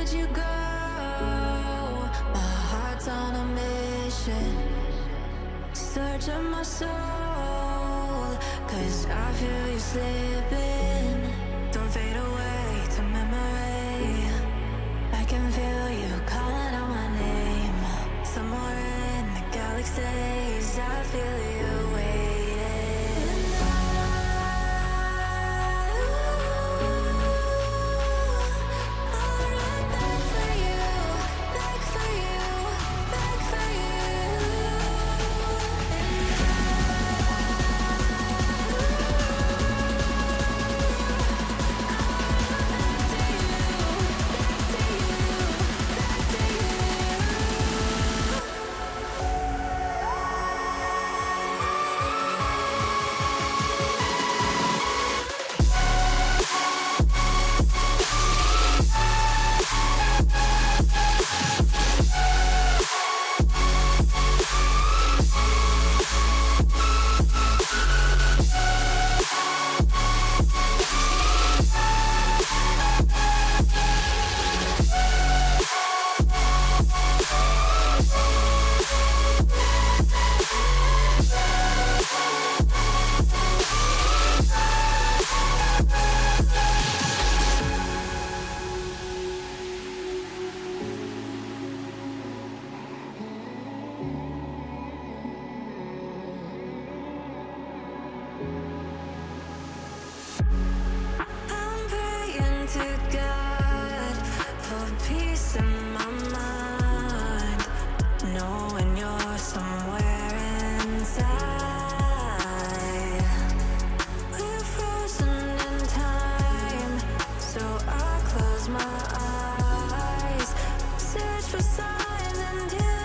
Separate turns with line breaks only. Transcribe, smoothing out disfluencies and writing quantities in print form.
let you go. My heart's on a mission, searching my soul, 'cause I feel you slipping. Don't fade away to memory. I can feel you calling out my name. Somewhere in the galaxies, I feel you waiting. I'll run back for you, back for you, back for you. I'm praying to God for peace in my mind, knowing you're somewhere inside. We're frozen in time, so I close my eyes, search for signs until